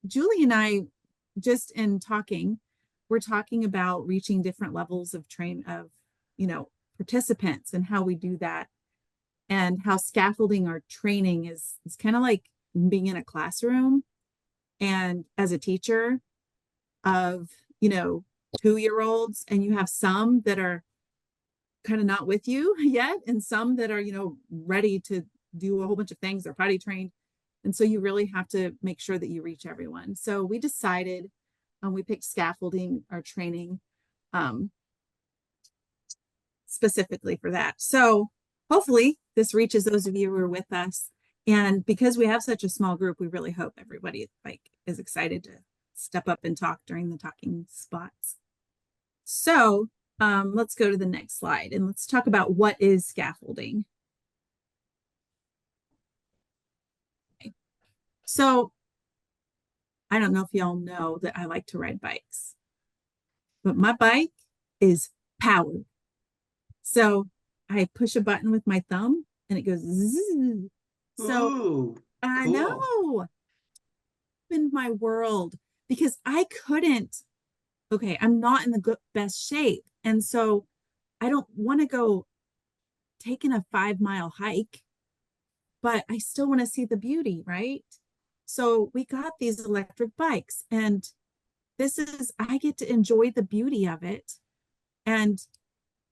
Julie and I, just in talking, we're talking about reaching different levels of you know, participants and how we do that, and how scaffolding our training is kind of like being in a classroom and as a teacher of, you know, 2-year-olds, and you have some that are kind of not with you yet, and some that are, you know, ready to do a whole bunch of things. They're potty trained. And so you really have to make sure that you reach everyone. So we decided, we picked scaffolding, our training, um, specifically for that. So hopefully this reaches those of you who are with us. And because we have such a small group, we really hope everybody is excited to step up and talk during the talking spots. So let's go to the next slide and let's talk about what is scaffolding. Okay. So I don't know if y'all know that I like to ride bikes, but my bike is powered. So I push a button with my thumb and it goes zzz. So Ooh, I cool. know, in my world, because I couldn't, okay, I'm not in the best shape. And so I don't want to go taking a 5-mile hike, but I still want to see the beauty, right? So we got these electric bikes, and I get to enjoy the beauty of it. And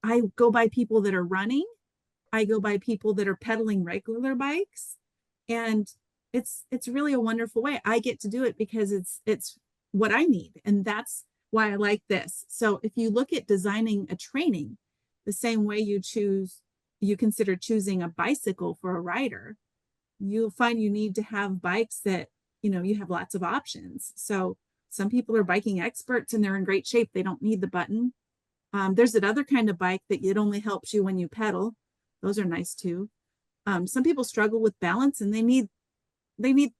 I go by people that are running, I go by people that are pedaling regular bikes, and it's really a wonderful way. I get to do it because it's what I need, and that's why I like this. So if you look at designing a training, the same way you consider choosing a bicycle for a rider, you'll find you need to have bikes that, you know, you have lots of options. So some people are biking experts and they're in great shape. They don't need the button. There's another kind of bike that it only helps you when you pedal. Those are nice too. Some people struggle with balance and they need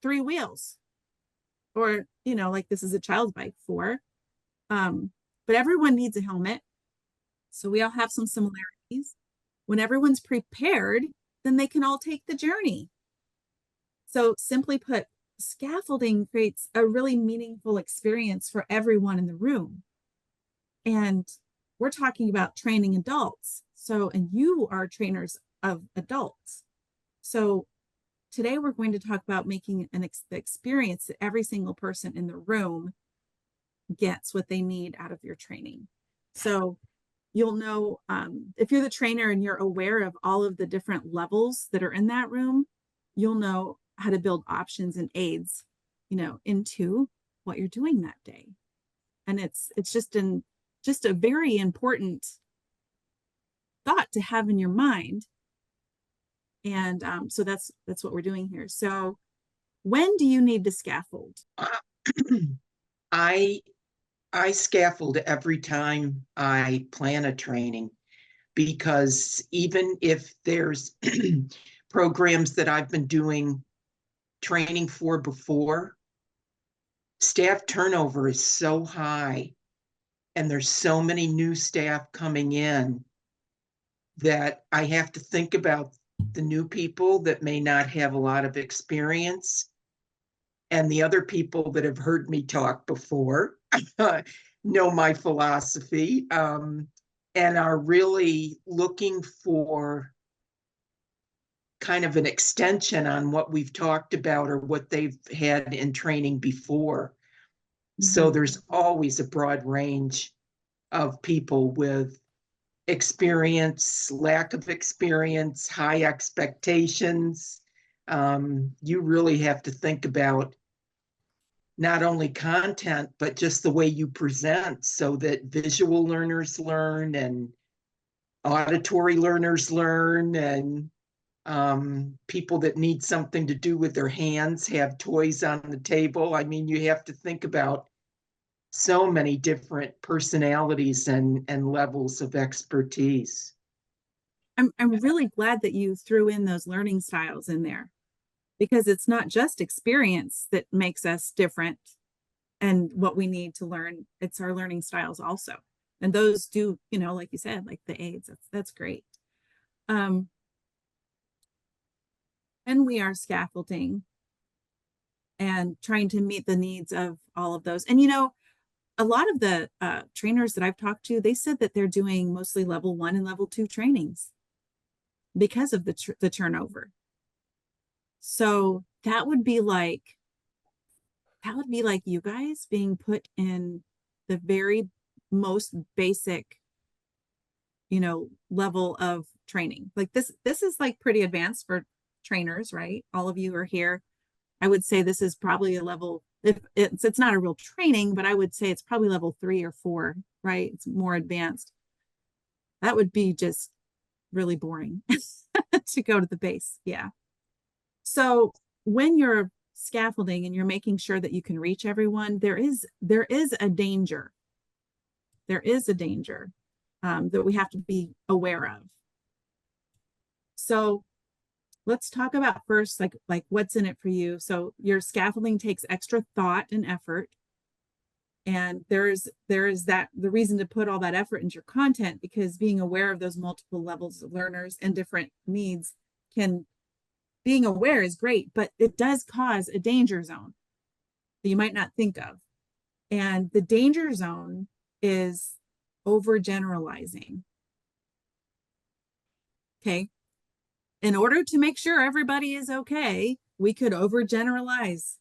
3 wheels, or, you know, like this is a child's bike for. But everyone needs a helmet. So we all have some similarities. When everyone's prepared, then they can all take the journey. So simply put, scaffolding creates a really meaningful experience for everyone in the room. And we're talking about training adults. So, and you are trainers of adults. So today we're going to talk about making the experience that every single person in the room gets what they need out of your training. So you'll know, if you're the trainer and you're aware of all of the different levels that are in that room, you'll know how to build options and aids, you know, into what you're doing that day. And it's just a very important thought to have in your mind. And so that's what we're doing here. So when do you need to scaffold? I I scaffold every time I plan a training, because even if there's programs that I've been doing training for before, staff turnover is so high and there's so many new staff coming in that I have to think about the new people that may not have a lot of experience, and the other people that have heard me talk before know my philosophy, and are really looking for kind of an extension on what we've talked about or what they've had in training before. So Mhm. there's always a broad range of people with experience, lack of experience, high expectations. You really have to think about not only content, but just the way you present, so that visual learners learn and auditory learners learn, and people that need something to do with their hands have toys on the table. I mean, you have to think about so many different personalities and levels of expertise. I'm really glad that you threw in those learning styles in there, because it's not just experience that makes us different and what we need to learn. It's our learning styles also. And those do, you know, like you said, like the aids, that's great. Um, and we are scaffolding. and trying to meet the needs of all of those. And you know, a lot of the trainers that I've talked to, they said that they're doing mostly level 1 and level 2 trainings because of the turnover. So that would be like you guys being put in the very most basic, you know, level of training. Like this is like pretty advanced for trainers, right? All of you are here. I would say this is probably a level, if it's not a real training, but I would say it's probably level 3 or 4, right? It's more advanced. That would be just really boring to go to the base. Yeah. So when you're scaffolding and you're making sure that you can reach everyone, there is a danger. There is a danger that we have to be aware of. So let's talk about first, like what's in it for you. So your scaffolding takes extra thought and effort, and there is that the reason to put all that effort into your content, because being aware of those multiple levels of learners and different needs can being aware is great, but it does cause a danger zone that you might not think of. And the danger zone is overgeneralizing. Okay. In order to make sure everybody is okay, we could overgeneralize,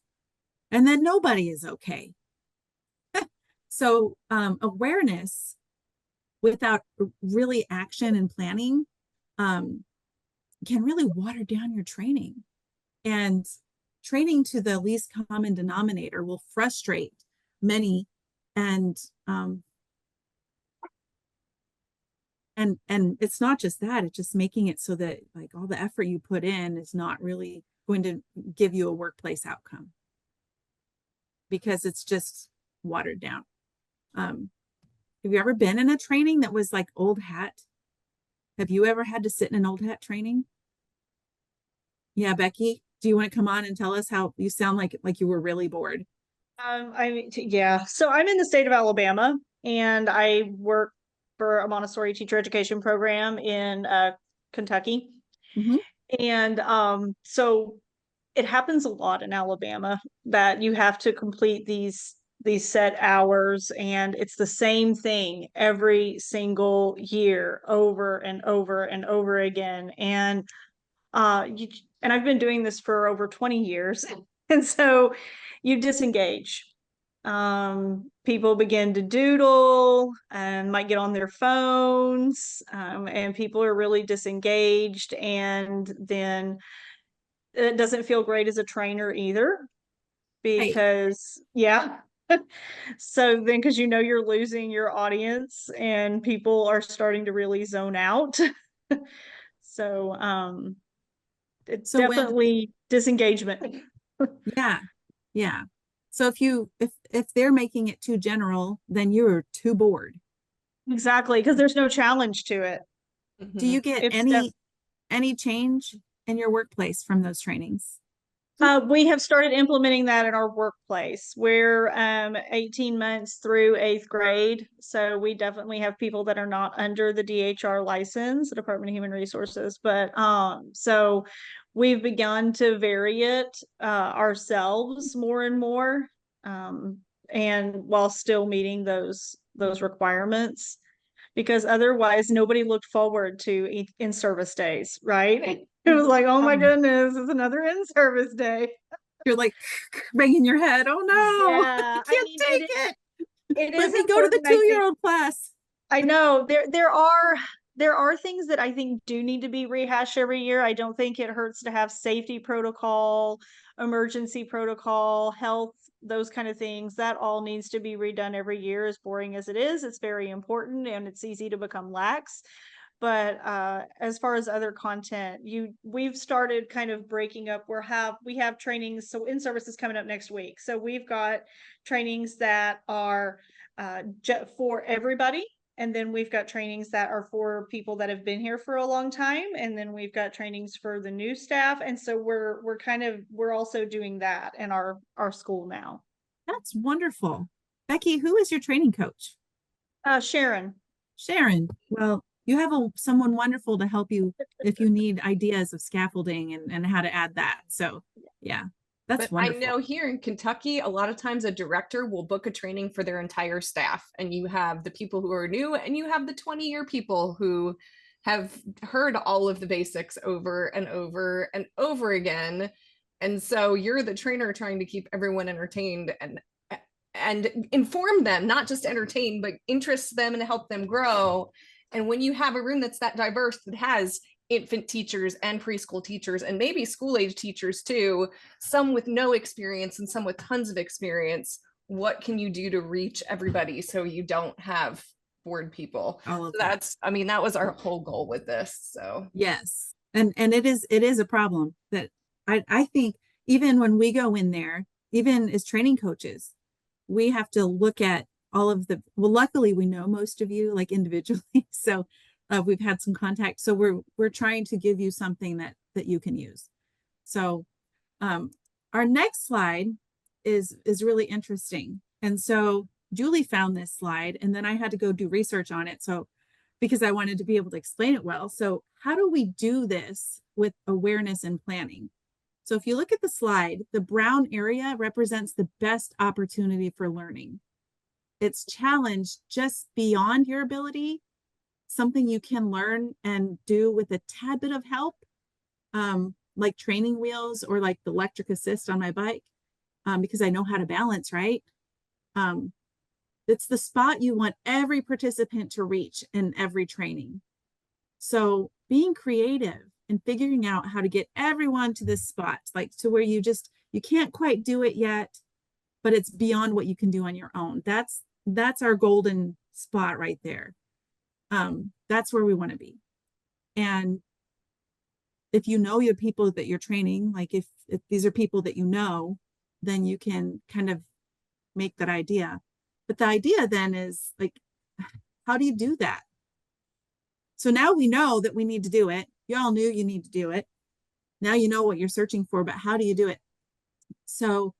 and then nobody is okay. So awareness without really action and planning um, can really water down your training. And training to the least common denominator will frustrate many, and and it's not just that, it's just making it so that like all the effort you put in is not really going to give you a workplace outcome because it's just watered down. Have you ever been in a training that was like old hat? Have you ever had to sit in an old hat training? Yeah, Becky, do you want to come on and tell us how you sound like you were really bored? Yeah. So I'm in the state of Alabama, and I work for a Montessori teacher education program in Kentucky. Mm-hmm. And so it happens a lot in Alabama that you have to complete these set hours, and it's the same thing every single year over and over and over again. And and I've been doing this for over 20 years. And so you disengage. People begin to doodle and might get on their phones, and people are really disengaged. And then it doesn't feel great as a trainer either, Right. because, yeah. So then, because you know you're losing your audience and people are starting to really zone out. So, it's So when definitely disengagement. yeah, yeah. So if they're making it too general, then you're too bored. Exactly, because there's no challenge to it. Do you get It's def any change in your workplace from those trainings? We have started implementing that in our workplace. We're 18 months through 8th grade, so we definitely have people that are not under the DHR license, the Department of Human Resources. But so we've begun to vary it ourselves more and more, um, and while still meeting those requirements, because otherwise nobody looked forward to in-service days, right? It was like, oh my goodness, it's another in-service day. You're like banging your head. Oh no, I Yeah, I can't mean, take it. it Let is me go to the important, I think. two-year-old class. I know there are things that I think do need to be rehashed every year. I don't think it hurts to have safety protocol, emergency protocol, health, those kind of things. That all needs to be redone every year. As boring as it is, it's very important, and it's easy to become lax. But as far as other content, we've started kind of breaking up. We have trainings. So in-service is coming up next week. So we've got trainings that are for everybody. And then we've got trainings that are for people that have been here for a long time. And then we've got trainings for the new staff. And so we're also doing that in our school now. That's wonderful. Becky, who is your training coach? Sharon. Sharon. Well, you have someone wonderful to help you if you need ideas of scaffolding and how to add that. So, yeah. That's But I wonderful. know here in Kentucky, a lot of times a director will book a training for their entire staff. And you have the people who are new and you have the 20-year people who have heard all of the basics over and over and over again. And so you're the trainer trying to keep everyone entertained and inform them, not just entertain, but interest them and help them grow. And when you have a room that's that diverse, that has infant teachers and preschool teachers and maybe school age teachers too, some with no experience and some with tons of experience, what can you do to reach everybody so you don't have bored people? All of So that. that's, I mean, that was our whole goal with this. So Yes. And it is a problem that I think even when we go in there, even as training coaches, we have to look at all of the, well, luckily we know most of you like individually. So we've had some contact. So we're trying to give you something that you can use. So our next slide is really interesting. And so Julie found this slide and then I had to go do research on it. So because I wanted to be able to explain it well. So how do we do this with awareness and planning? So if you look at the slide, the brown area represents the best opportunity for learning. It's challenged just beyond your ability, something you can learn and do with a tad bit of help, like training wheels or like the electric assist on my bike, because I know how to balance, right? It's the spot you want every participant to reach in every training. So being creative and figuring out how to get everyone to this spot, like to where you can't quite do it yet, but it's beyond what you can do on your own. That's our golden spot right there. That's where we want to be. And if you know your people that you're training, like if these are people that you know, then you can kind of make that idea. But the idea then is like, how do you do that? So now we know that we need to do it. You all knew you need to do it. Now you know what you're searching for, but how do you do it? So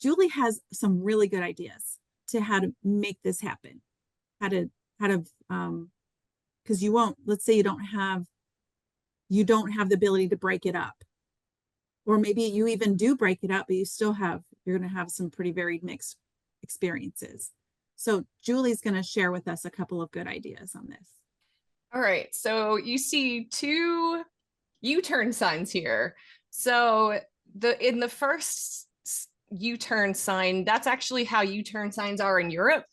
Julie has some really good ideas to how to make this happen. How to, because you won't, let's say you don't have the ability to break it up. Or maybe you even do break it up, but you're going to have some pretty varied mixed experiences. So Julie's going to share with us a couple of good ideas on this. all right, so you see two U-turn signs here. So in the first U-turn sign, that's actually how U-turn signs are in Europe.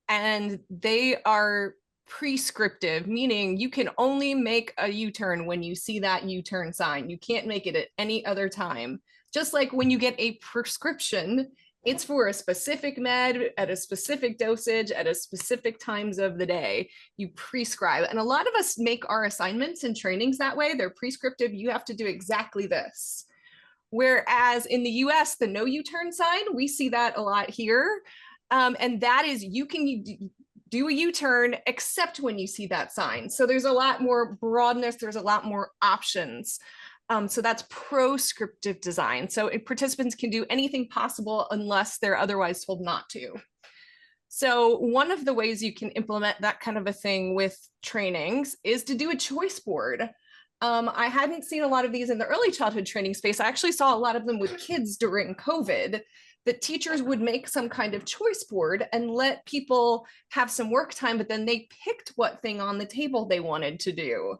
And they are prescriptive, meaning you can only make a U-turn when you see that U-turn sign. You can't make it at any other time. Just like when you get a prescription, it's for a specific med at a specific dosage at a specific times of the day. You prescribe. And a lot of us make our assignments and trainings that way. They're prescriptive. You have to do exactly this. Whereas in the US, the no U-turn sign, we see that a lot here. And that is, you can do a U-turn except when you see that sign. So there's a lot more broadness, there's a lot more options. So that's proscriptive design. So participants can do anything possible unless they're otherwise told not to. So one of the ways you can implement that kind of a thing with trainings is to do a choice board. I hadn't seen a lot of these in the early childhood training space. I actually saw a lot of them with kids during COVID, that teachers would make some kind of choice board and let people have some work time, but then they picked what thing on the table they wanted to do.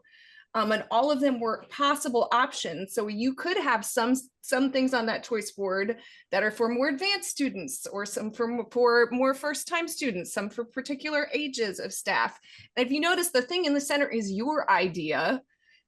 And all of them were possible options. So you could have some things on that choice board that are for more advanced students, or some for more first-time students, some for particular ages of staff. And if you notice, the thing in the center is your idea.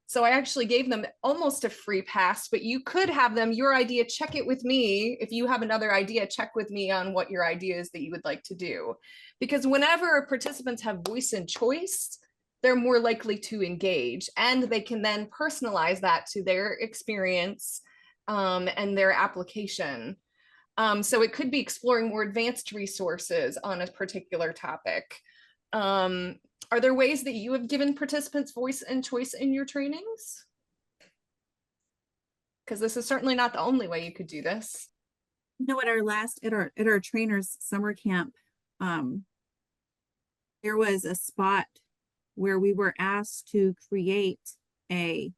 So I actually gave them almost a free pass, but you could have them, your idea, check it with me. If you have another idea, check with me on what your idea is that you would like to do. Because whenever participants have voice and choice, they're more likely to engage, and they can then personalize that to their experience and their application. So it could be exploring more advanced resources on a particular topic. Are there ways that you have given participants voice and choice in your trainings? Because this is certainly not the only way you could do this. You know, at our trainers summer camp, there was a spot where we were asked to create a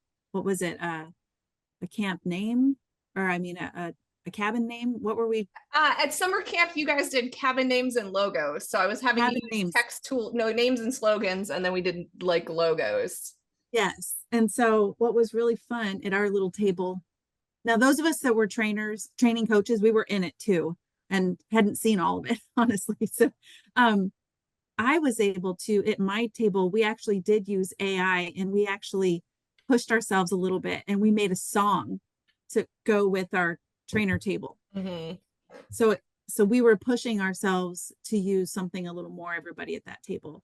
camp name, or I mean a a cabin name. What were we? At summer camp, you guys did cabin names and logos. So I was having Cabin you use names. text tool, no names and slogans, and then we did like logos. Yes. And so what was really fun at our little table, now those of us that were trainers, training coaches, we were in it too and hadn't seen all of it, honestly. So I was able to, at my table, we actually did use AI and we actually pushed ourselves a little bit and we made a song to go with our trainer table. So we were pushing ourselves to use something a little more, everybody at that table.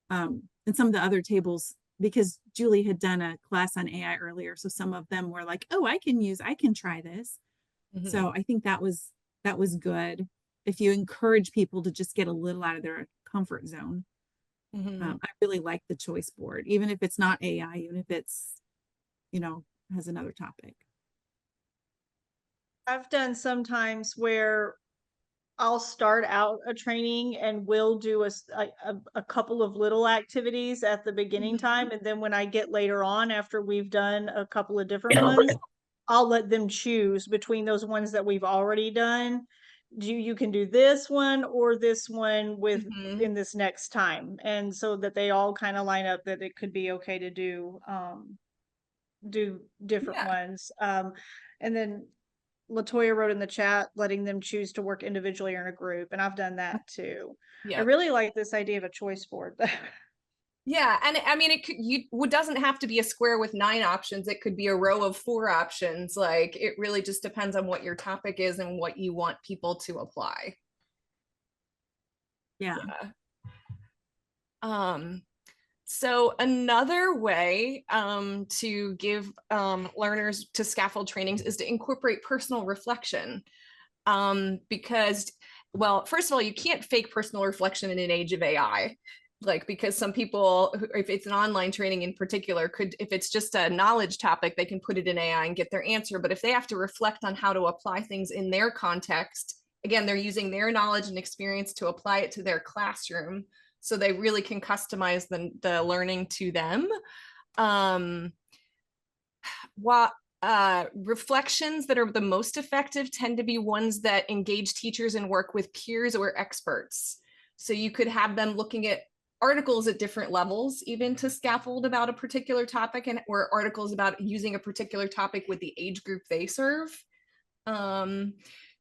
And some of the other tables, because Julie had done a class on AI earlier, so some of them were like, oh, I can try this. So I think that was good. If you encourage people to just get a little out of their comfort zone. I really like the choice board, even if it's not AI, even if it's, has another topic. I've done sometimes where I'll start out a training and we'll do a couple of little activities at the beginning time. And then when I get later on, after we've done a couple of different ones, I'll let them choose between those ones that we've already done. You can do this one or this one with in this next time. And so that they all kind of line up that it could be okay to do different ones. And then Latoya wrote in the chat, letting them choose to work individually or in a group. And I've done that too. I really like this idea of a choice board. Yeah, and I mean, it doesn't have to be a square with 9 options. It could be a row of 4 options. Like, it really just depends on what your topic is and what you want people to apply. Yeah. So another way to give learners to scaffold trainings is to incorporate personal reflection. Because, well, first of all, you can't fake personal reflection in an age of AI. Like, because some people, if it's an online training in particular, if it's just a knowledge topic, they can put it in AI and get their answer. But if they have to reflect on how to apply things in their context, again, they're using their knowledge and experience to apply it to their classroom. So they really can customize the learning to them. Reflections that are the most effective tend to be ones that engage teachers and work with peers or experts. So you could have them looking at articles at different levels, even to scaffold about a particular topic, or articles about using a particular topic with the age group they serve.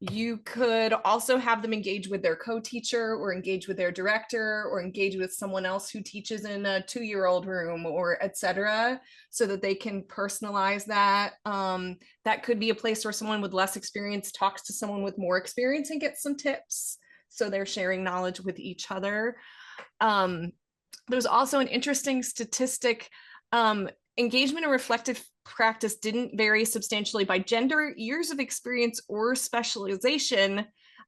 You could also have them engage with their co-teacher or engage with their director or engage with someone else who teaches in a 2-year-old room, or etc., so that they can personalize that. That could be a place where someone with less experience talks to someone with more experience and gets some tips. So they're sharing knowledge with each other. There's also an interesting statistic. Engagement and reflective practice didn't vary substantially by gender, years of experience, or specialization,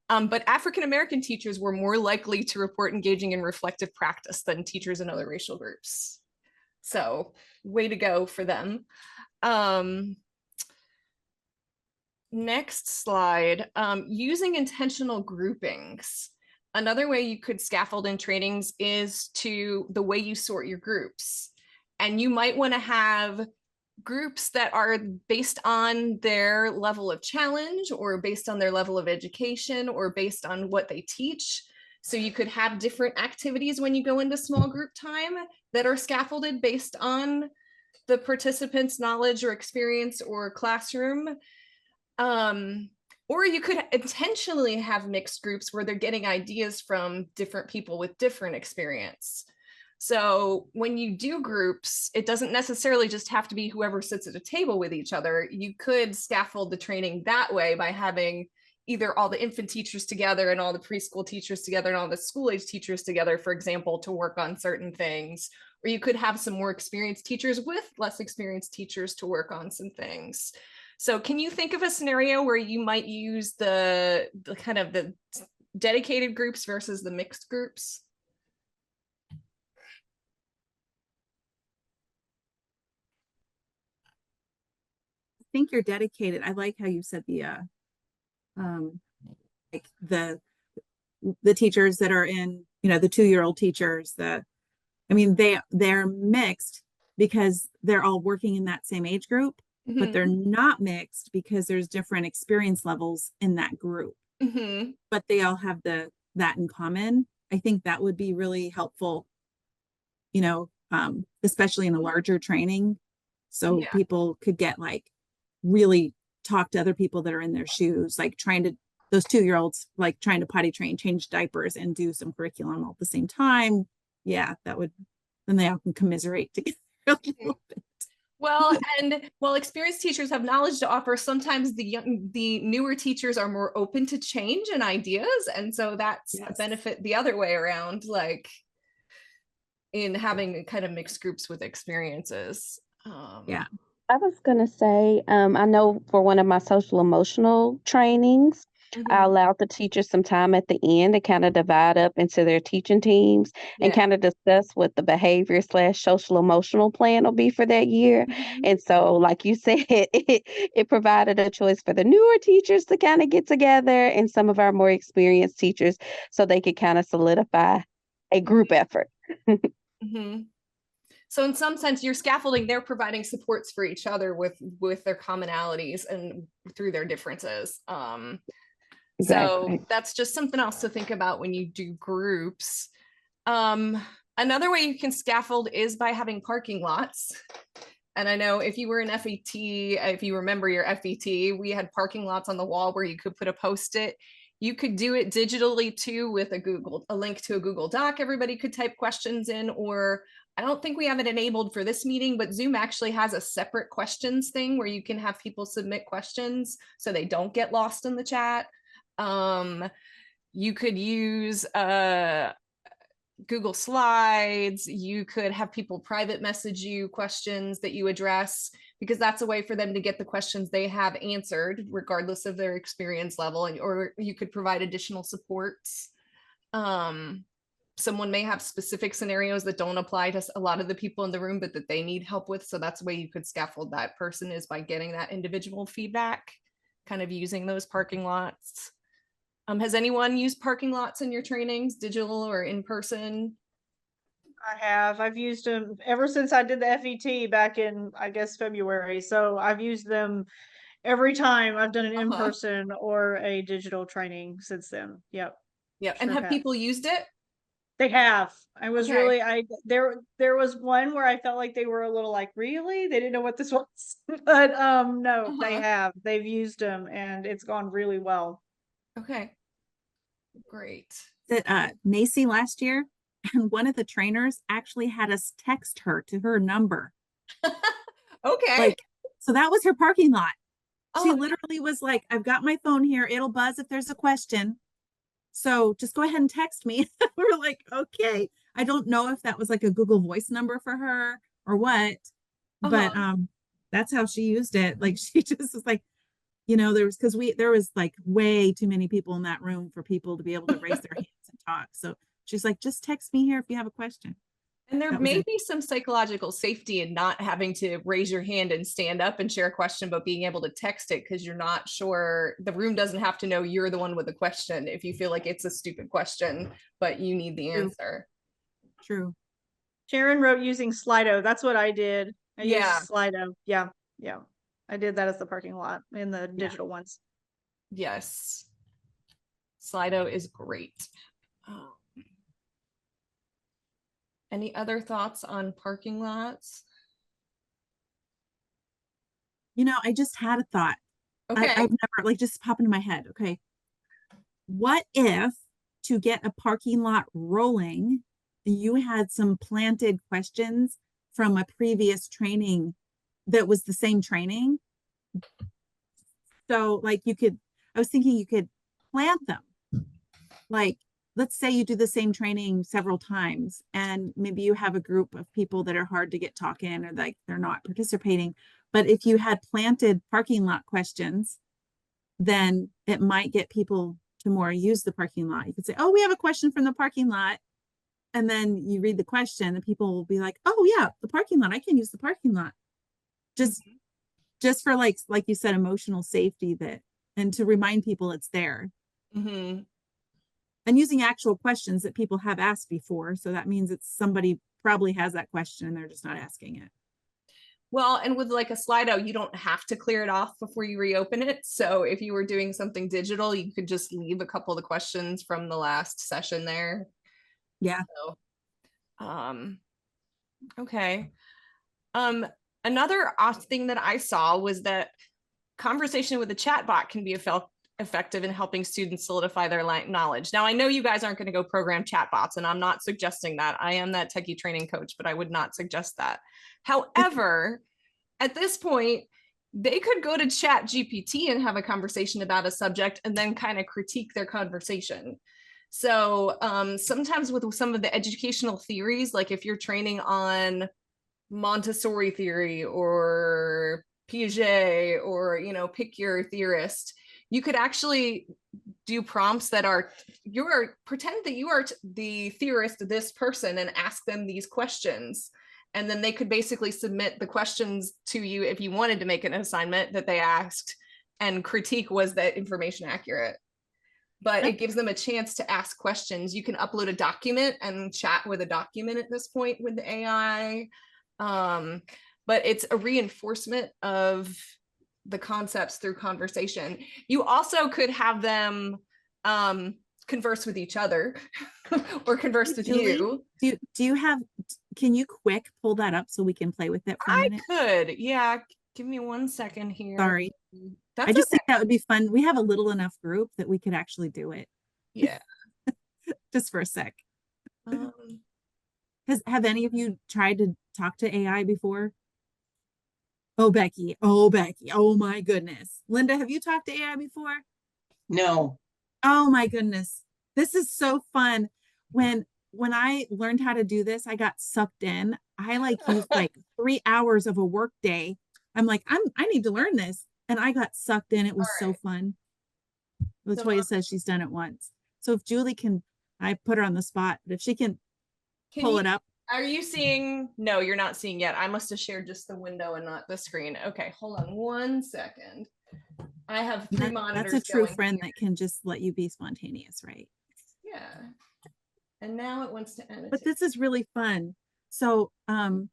but African-American teachers were more likely to report engaging in reflective practice than teachers in other racial groups. So, way to go for them. Next slide, using intentional groupings. Another way you could scaffold in trainings is to the way you sort your groups. And you might want to have groups that are based on their level of challenge, or based on their level of education, or based on what they teach. So you could have different activities when you go into small group time that are scaffolded based on the participants' knowledge or experience or classroom. Or you could intentionally have mixed groups where they're getting ideas from different people with different experience. So when you do groups, it doesn't necessarily just have to be whoever sits at a table with each other. You could scaffold the training that way by having either all the infant teachers together and all the preschool teachers together and all the school age teachers together, for example, to work on certain things. Or you could have some more experienced teachers with less experienced teachers to work on some things. So can you think of a scenario where you might use the kind of the dedicated groups versus the mixed groups? I think you're dedicated. I like how you said like the teachers that are in, the 2-year-old teachers, they're mixed because they're all working in that same age group. but they're Mhm. not mixed because there's different experience levels in that group, Mhm. but they all have that in common. I think that would be really helpful, especially in a larger training. So Yeah. people could get like really talk to other people that are in their shoes, like those 2-year-olds, like trying to potty train, change diapers, and do some curriculum all at the same time. Yeah, then they all can commiserate together a little bit. Well, and while experienced teachers have knowledge to offer, sometimes the newer teachers are more open to change and ideas, and so that's a Yes. benefit the other way around, like in having kind of mixed groups with experiences. Yeah. I was gonna say, I know for one of my social emotional trainings, I Mhm. allowed the teachers some time at the end to kind of divide up into their teaching teams and Yeah. kind of discuss what the behavior slash social emotional plan will be for that year. Mhm. And so, like you said, it provided a choice for the newer teachers to kind of get together and some of our more experienced teachers so they could kind of solidify a group effort. Mhm. So in some sense, your scaffolding, they're providing supports for each other with their commonalities and through their differences. So Exactly. that's just something else to think about when you do groups. Um, Another way you can scaffold is by having parking lots. And I know if you were an FET, if you remember your FET, we had parking lots on the wall where you could put a post-it. You could do it digitally too with a link to a Google Doc. Everybody could type questions in, or I don't think we have it enabled for this meeting, but Zoom actually has a separate questions thing where you can have people submit questions so they don't get lost in the chat. You could use Google Slides. You could have people private message you questions that you address, because that's a way for them to get the questions they have answered, regardless of their experience level. And or you could provide additional supports. Someone may have specific scenarios that don't apply to a lot of the people in the room, but that they need help with. So that's a way you could scaffold that person, is by getting that individual feedback, kind of using those parking lots. Has anyone used parking lots in your trainings, digital or in person? I have. I've used them ever since I did the FET back in, I guess, February. So I've used them every time I've done an in-person or a digital training since then. Yep. Yeah. And Sure have have. people used it? They have. I was Okay. really, there was one where I felt like they were a little like, really? They didn't know what this was. But no, they have. They've used them and it's gone really well. Okay. Great. That Macy last year, and one of the trainers actually had us text her to her number. Okay. Like, so that was her parking lot. She Oh, literally was like, I've got my phone here. It'll buzz if there's a question. So just go ahead and text me. We were like, okay. I don't know if that was like a Google Voice number for her or what, but that's how she used it. Like she just was like, there was like way too many people in that room for people to be able to raise their hands and talk. So she's like, just text me here if you have a question. and there That was may it. be some psychological safety in not having to raise your hand and stand up and share a question, but being able to text it, because you're not sure. The room doesn't have to know you're the one with the question if you feel like it's a stupid question, but you need the True. answer. True. Sharon wrote using Slido. That's what I did. I Yeah. used Slido. Yeah. Yeah. I did that as the parking lot in the digital ones. Yes. Slido is great. Any other thoughts on parking lots? I just had a thought. Okay. I've never like just pop into my head. Okay. What if to get a parking lot rolling, you had some planted questions from a previous training that was the same training? So like I was thinking you could plant them. Like, let's say you do the same training several times and maybe you have a group of people that are hard to get talking or like they're not participating. But if you had planted parking lot questions, then it might get people to more use the parking lot. You could say, oh, we have a question from the parking lot. And then you read the question and people will be like, oh yeah, the parking lot, I can use the parking lot. Just for like you said, emotional safety, and to remind people it's there. Mm-hmm. And using actual questions that people have asked before. So that means it's somebody probably has that question and they're just not asking it. Well, and with like a Slido, you don't have to clear it off before you reopen it. So if you were doing something digital, you could just leave a couple of the questions from the last session there. Yeah. So, okay. Another thing that I saw was that conversation with a chatbot can be effective in helping students solidify their knowledge. Now, I know you guys aren't going to go program chatbots, and I'm not suggesting that. I am that techie training coach, but I would not suggest that. However, at this point, they could go to Chat GPT and have a conversation about a subject and then kind of critique their conversation. So sometimes with some of the educational theories, like if you're training on Montessori theory or Piaget, or, you know, pick your theorist, you could actually do prompts that are, pretend that you are the theorist of this person and ask them these questions. And then they could basically submit the questions to you if you wanted to make an assignment that they asked, and critique, was that information accurate? But it gives them a chance to ask questions. You can upload a document and chat with a document at this point with the AI. But it's a reinforcement of the concepts through conversation. You also could have them converse with each other or converse with Julie, you. Do you have, can you quick pull that up so we can play with it for a minute? Could, yeah. Give me 1 second here. Sorry. That's I just okay. think that would be fun. We have a little enough group that we could actually do it. Yeah. Just for a sec. Um, Have any of you tried to talk to AI before? Oh, Becky. Oh, Becky. Oh my goodness. Linda, have you talked to AI before? No. Oh my goodness. This is so fun. When I learned how to do this, I got sucked in. I like used like 3 hours of a work day. I'm like, I need to learn this. And I got sucked in. It was so fun. Latoya says she's done it once. So if Julie can, I put her on the spot, but if she can pull it up. Are you seeing? No, you're not seeing yet. I must have shared just the window and not the screen. Okay, hold on 1 second. I have three monitors. That's a true going friend here. that can just let you be spontaneous, right? Yeah. And now it wants to annotate. But this is really fun. So having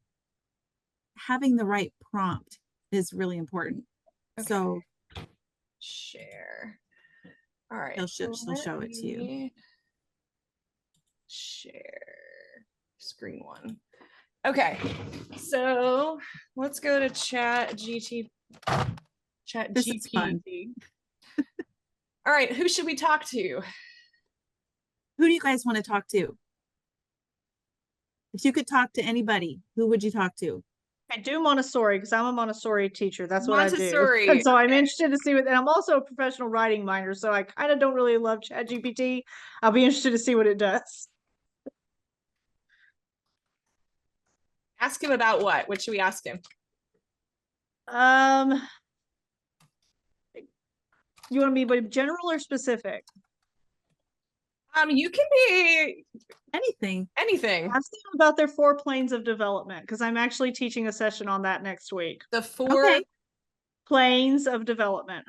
the right prompt is really important. Okay. So share. All right. She'll show it to you. Share screen one. Okay. So let's go to Chat GPT. This is fun. All right. Who should we talk to? Who do you guys want to talk to? If you could talk to anybody, who would you talk to? I do Montessori because I'm a Montessori teacher. That's what I do. And so I'm interested to see what, and I'm also a professional writing minor, so I kind of don't really love ChatGPT. I'll be interested to see what it does. Ask him about what? What should we ask him? You want to be general or specific? You can be anything. Ask them about their 4 planes of development, because I'm actually teaching a session on that next week. The 4 planes of development.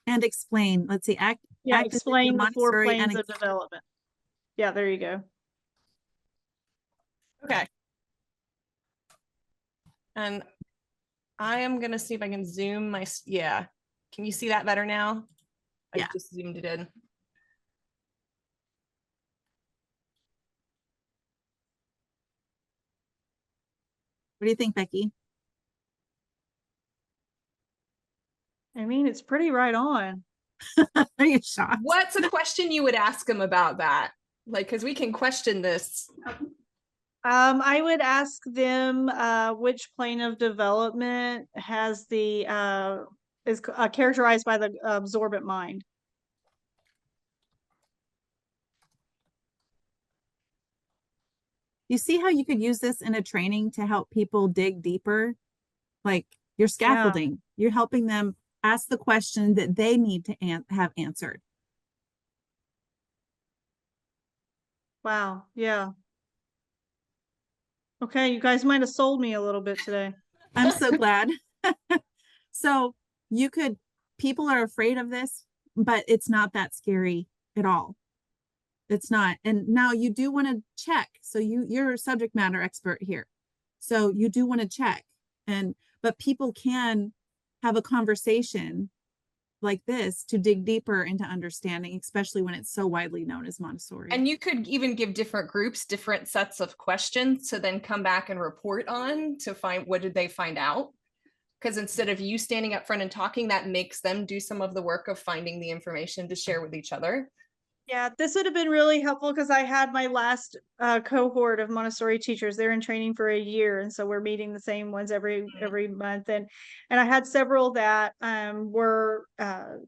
And explain. Let's see. Explain the 4 planes of development. Yeah, there you go. Okay. And I am going to see if I can zoom my, Can you see that better now? I just zoomed it in. What do you think, Becky? I mean, it's pretty right on. Are you shocked? What's a question you would ask them about that? Like, because we can question this. I would ask them which plane of development has the is characterized by the absorbent mind. You see how you could use this in a training to help people dig deeper? Like your scaffolding, you're helping them ask the question that they need to have answered. Wow. Yeah. Okay, you guys might have sold me a little bit today. I'm so glad. So you could, people are afraid of this, but it's not that scary at all. It's not. And now you do want to check. So you're a subject matter expert here. So you do want to check. But but people can have a conversation like this to dig deeper into understanding, especially when it's so widely known as Montessori. And you could even give different groups different sets of questions to then come back and report on to find what did they find out. Because instead of you standing up front and talking, that makes them do some of the work of finding the information to share with each other. Yeah, this would have been really helpful because I had my last cohort of Montessori teachers. They're in training for a year, and so we're meeting the same ones every month. And I had several that were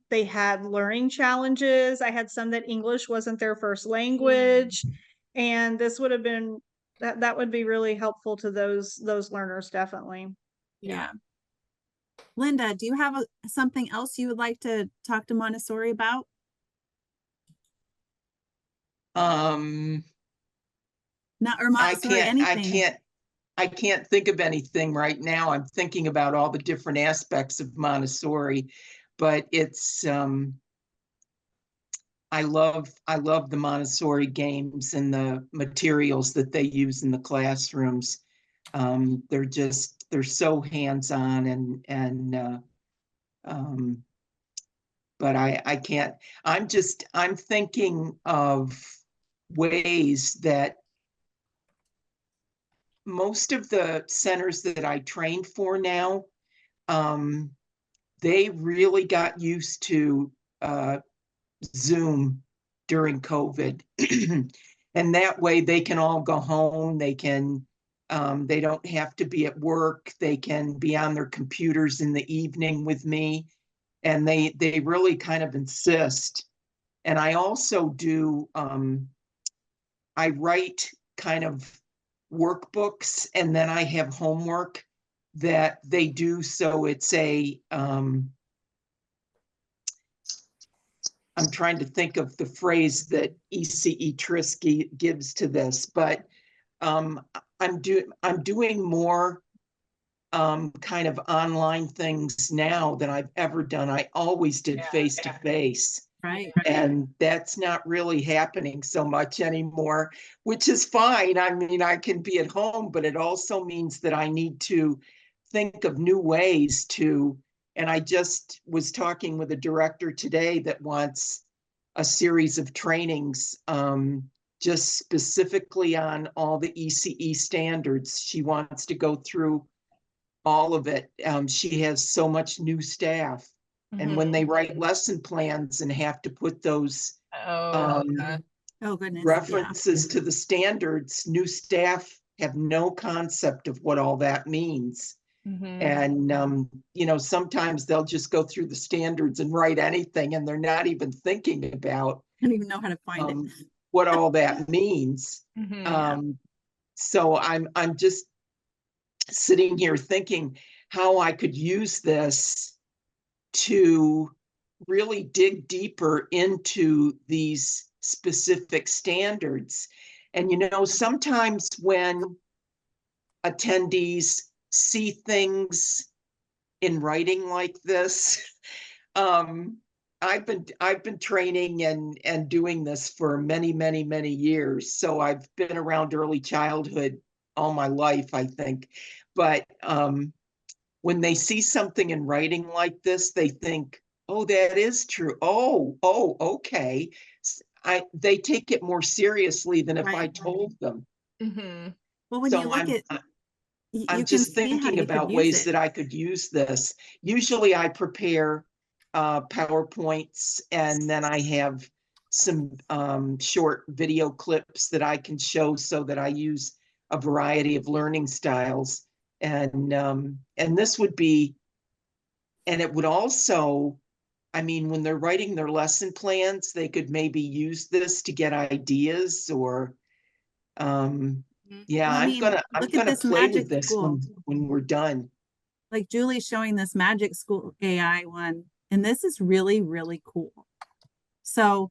they had learning challenges. I had some that English wasn't their first language, and this would have been that would be really helpful to those learners, definitely. Yeah. Linda, do you have something else you would like to talk to Montessori about? Not or Montessori, anything. I can't think of anything right now. I'm thinking about all the different aspects of Montessori, but it's I love the Montessori games and the materials that they use in the classrooms. They're so hands-on and but I can't, I'm thinking of ways that most of the centers that I train for now, they really got used to Zoom during COVID. And that way they can all go home. They can, they don't have to be at work. They can be on their computers in the evening with me. And they really kind of insist. And I also do, I write kind of workbooks, and then I have homework that they do. So it's I'm trying to think of the phrase that ECE Trisky gives to this, but I'm doing more kind of online things now than I've ever done. I always did face-to-face. Right. And that's not really happening so much anymore, which is fine. I mean, I can be at home, but it also means that I need to think of new ways to, and I just was talking with a director today that wants a series of trainings just specifically on all the ECE standards. She wants to go through all of it. She has so much new staff. And when they write lesson plans and have to put those Oh goodness. references to the standards, new staff have no concept of what all that means. And, you know, sometimes they'll just go through the standards and write anything, and they're not even thinking about I don't even know how to find it. what all that means. So I'm just sitting here thinking how I could use this to really dig deeper into these specific standards. And, you know, sometimes when attendees see things in writing like this, I've been training and doing this for many years. So I've been around early childhood all my life, I think. But when they see something in writing like this, they think, oh, that is true. Oh, okay. They take it more seriously than if I told them. Well, when So you look at, I'm just thinking about ways that I could use this. Usually I prepare PowerPoints, and then I have some short video clips that I can show so that I use a variety of learning styles. And this would be, and it would also, I mean, when they're writing their lesson plans, they could maybe use this to get ideas or, yeah, well, I mean, I'm gonna play with this when we're done. Like Julie's showing this Magic School AI one, and this is really cool. So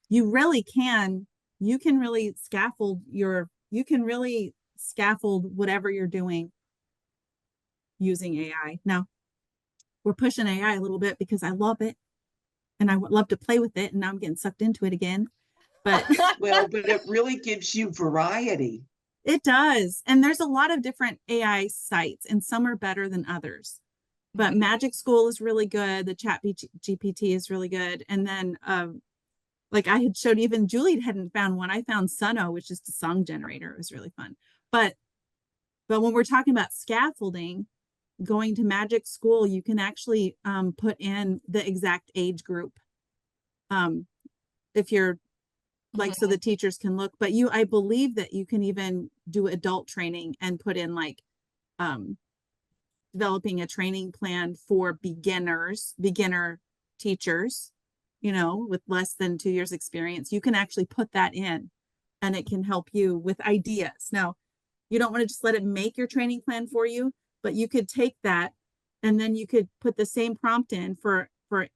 you really can, you can really scaffold whatever you're doing using AI. Now, we're pushing AI a little bit because I love it and I would love to play with it, and now I'm getting sucked into it again. But well, but it really gives you variety. It does. And there's a lot of different AI sites, and some are better than others. But Magic School is really good. The Chat GPT is really good. And then like I had showed, even Julie hadn't found one. I found Suno, which is the song generator. It was really fun. But when we're talking about scaffolding, going to Magic School, you can actually put in the exact age group. If you're like, so the teachers can look, but I believe that you can even do adult training and put in like developing a training plan for beginner teachers, you know, with less than 2 years experience. You can actually put that in and it can help you with ideas. Now, you don't want to just let it make your training plan for you, but you could take that and then you could put the same prompt in for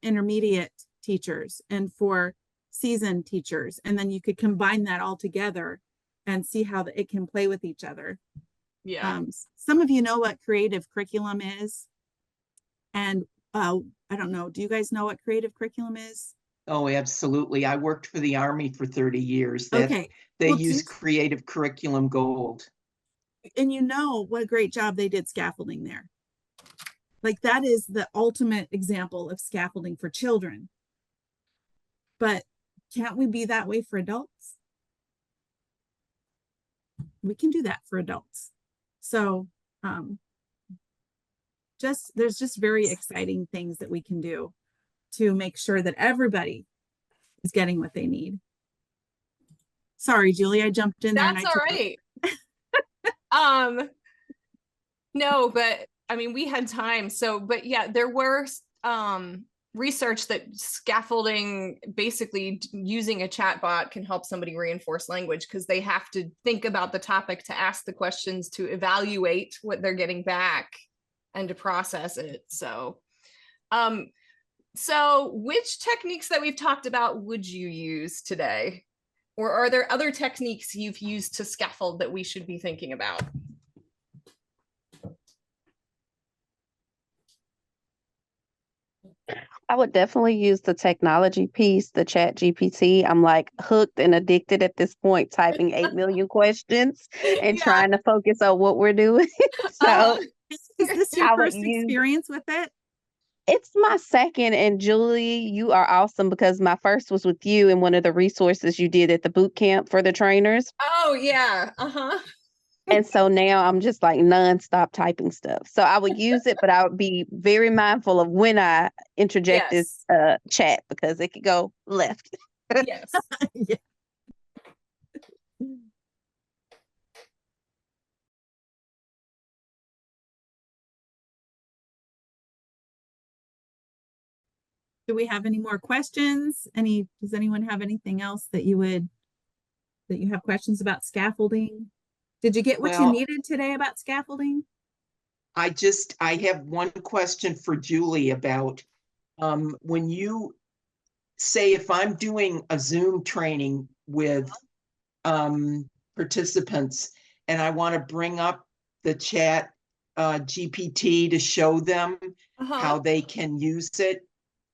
intermediate teachers and for seasoned teachers. And then you could combine that all together and see how it can play with each other. Yeah. Some of you know what creative curriculum is. And I don't know, do you guys know what creative curriculum is? Oh, absolutely. I worked for the Army for 30 years. Okay. They Well, use creative curriculum gold. And you know what a great job they did scaffolding there. Like that is the ultimate example of scaffolding for children. But can't we be that way for adults? We can do that for adults. So there's just very exciting things that we can do to make sure that everybody is getting what they need. Sorry, Julie, I jumped in there. That's all right. No, but I mean, we had time. So, but yeah, there were research that scaffolding, basically using a chatbot, can help somebody reinforce language because they have to think about the topic, to ask the questions, to evaluate what they're getting back, and to process it. So which techniques that we've talked about would you use today? Or are there other techniques you've used to scaffold that we should be thinking about? I would definitely use the technology piece, the Chat GPT. I'm like hooked and addicted at this point, typing 8 million questions and trying to focus on what we're doing. So is this your first experience with it? It's my second. And Julie, you are awesome because my first was with you in one of the resources you did at the boot camp for the trainers. Oh, yeah. And so now I'm just like nonstop typing stuff. So I would use it, but I would be very mindful of when I interject this chat because it could go left. Yes. Yeah. Do we have any more questions? Does anyone have anything else that you have questions about scaffolding? Did you get what you needed today about scaffolding? I have one question for Julie about when you say, if I'm doing a Zoom training with participants and I want to bring up the Chat GPT to show them how they can use it.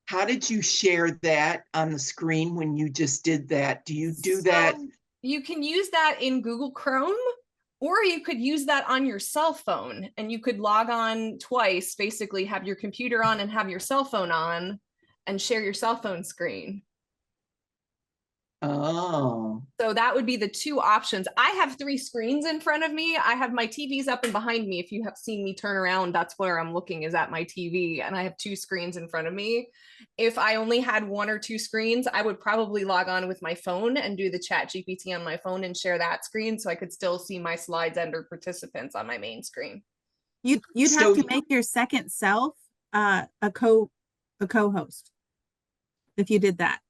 How did you share that on the screen when you just did that? Do you do that? You can use that in Google Chrome, or you could use that on your cell phone, and you could log on twice, basically have your computer on and have your cell phone on and share your cell phone screen. Oh. So that would be the two options. I have 3 screens in front of me. I have my TVs up and behind me. If you have seen me turn around, that's where I'm looking, is at my TV. And I have 2 screens in front of me. If I only had 1 or 2 screens, I would probably log on with my phone and do the Chat GPT on my phone and share that screen so I could still see my slides under participants on my main screen. You'd have to make your second self a co-host if you did that.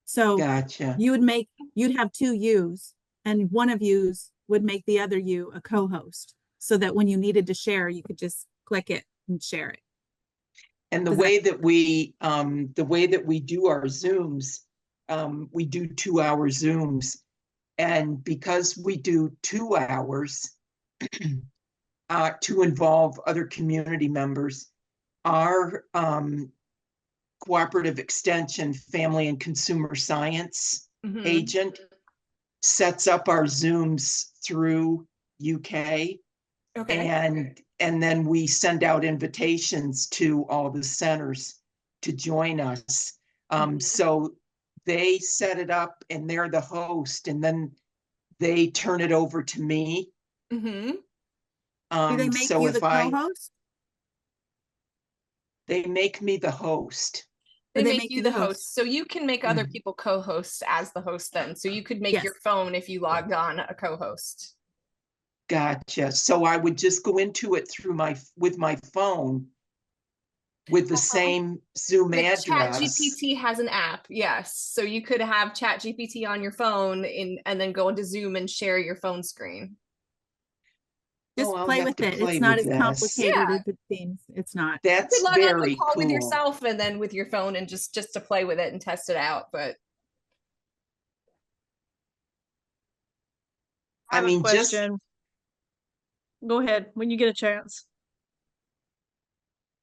So gotcha. You'd have 2 yous, and one of yous would make the other you a co-host, so that when you needed to share, you could just click it and share it. And the way that we do our Zooms, we do 2-hour Zooms, and because we do 2 hours to involve other community members, our cooperative extension family and consumer science agent sets up our Zooms through UK. Okay. And then we send out invitations to all the centers to join us. So they set it up and they're the host, and then they turn it over to me. Mm-hmm. Do they make So you the if I, co-host? they make me the host. They Or they make you the host. So you can make other Mhm. people co-hosts as the host then. So you could make Yes. your phone, if you logged on, a co-host. Gotcha. So I would just go into it through with my phone with the same Zoom Like address. ChatGPT has an app, yes. So you could have ChatGPT on your phone and then go into Zoom and share your phone screen. Just Oh, I'll play have with to it. play It's not with as this. complicated Yeah. as it seems. It's not. You could That's log on to a very call with cool. yourself and then with your phone and just to play with it and test it out. But I have a mean, just question. Go ahead when you get a chance.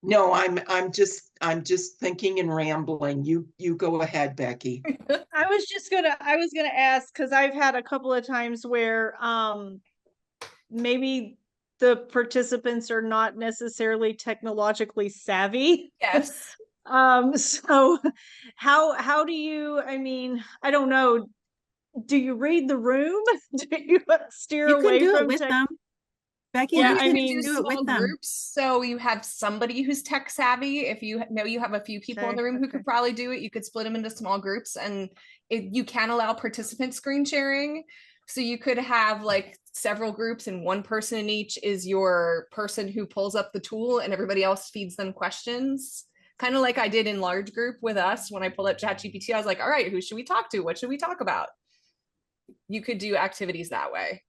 no, I'm just thinking and rambling. You go ahead, Becky. I was gonna ask, because I've had a couple of times where maybe the participants are not necessarily technologically savvy. yes. So how do you, I mean, I don't know, do you read the room? Do you steer You can away do it from with tech? them. Becky, Yeah, you I can mean, do do it with small them. groups, so you have somebody who's tech savvy. If you know you have a few people in the room who could probably do it, you could split them into small groups, and you can allow participant screen sharing. So you could have like several groups, and one person in each is your person who pulls up the tool, and everybody else feeds them questions. Kind of like I did in large group with us when I pulled up ChatGPT. I was like, all right, who should we talk to? What should we talk about? You could do activities that way.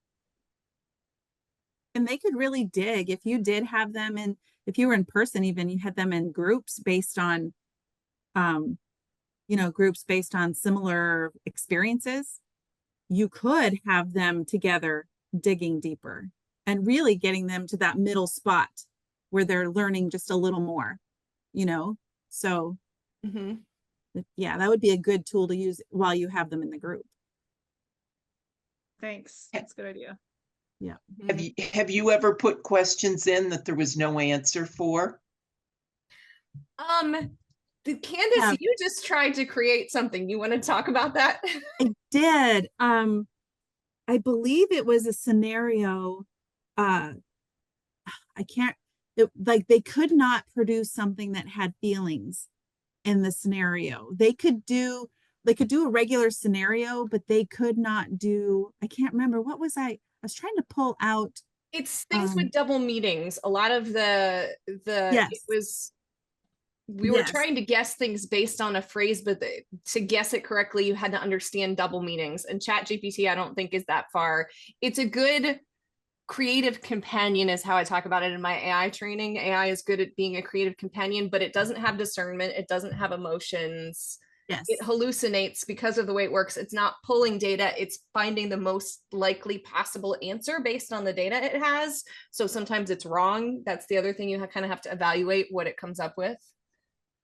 And they could really dig if you did have them in, if you were in person, even you had them in groups based on, groups based on similar experiences. You could have them together digging deeper and really getting them to that middle spot where they're learning just a little more, you know? So Mm-hmm. yeah, that would be a good tool to use while you have them in the group. Thanks. That's a good idea. Yeah. Have you ever put questions in that there was no answer for? Candace, Yeah. you just tried to create something. You want to talk about that? I did. I believe it was a scenario. I can't, like they could not produce something that had feelings in the scenario. They could do a regular scenario, but they could not do, I can't remember what was I was trying to pull out. It's things with double meanings. A lot of Yes. it was we were Yes. trying to guess things based on a phrase, but to guess it correctly, you had to understand double meanings. And ChatGPT, I don't think is that far. It's a good creative companion is how I talk about it in my AI training. AI is good at being a creative companion, but it doesn't have discernment. It doesn't have emotions. Yes. It hallucinates because of the way it works. It's not pulling data. It's finding the most likely possible answer based on the data it has. So sometimes it's wrong. That's the other thing you kind of have to evaluate what it comes up with.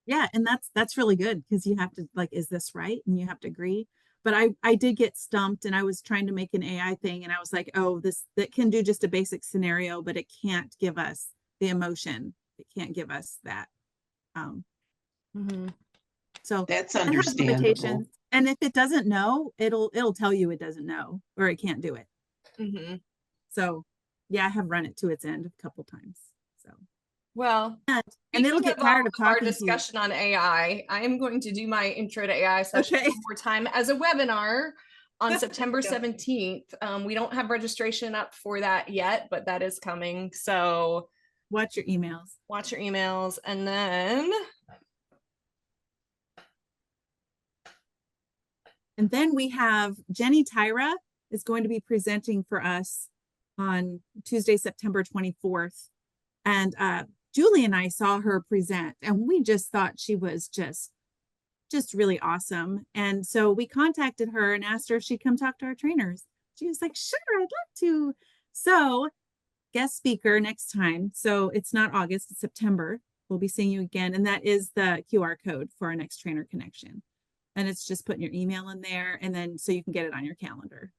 Yeah, and that's really good because you have to like, is this right? And you have to agree. But I did get stumped and I was trying to make an AI thing and I was like, oh, this that can do just a basic scenario, but it can't give us the emotion. It can't give us that. So That's it has understandable. limitations. And if it doesn't know, it'll tell you it doesn't know or it can't do it. So yeah, I have run it to its end a couple times. So well, and it'll get tired of our talking discussion on AI. I am going to do my intro to AI session Okay. one more time as a webinar on September 17th. We don't have registration up for that yet, but that is coming. So watch your emails. Watch your emails. And then we have Jenny Tyra is going to be presenting for us on Tuesday, September 24th. And Julie and I saw her present and we just thought she was just really awesome. And so we contacted her and asked her if she'd come talk to our trainers. She was like, sure, I'd love to. So guest speaker next time. So it's not August, it's September. We'll be seeing you again. And that is the QR code for our next trainer connection. And it's just putting your email in there and then so you can get it on your calendar.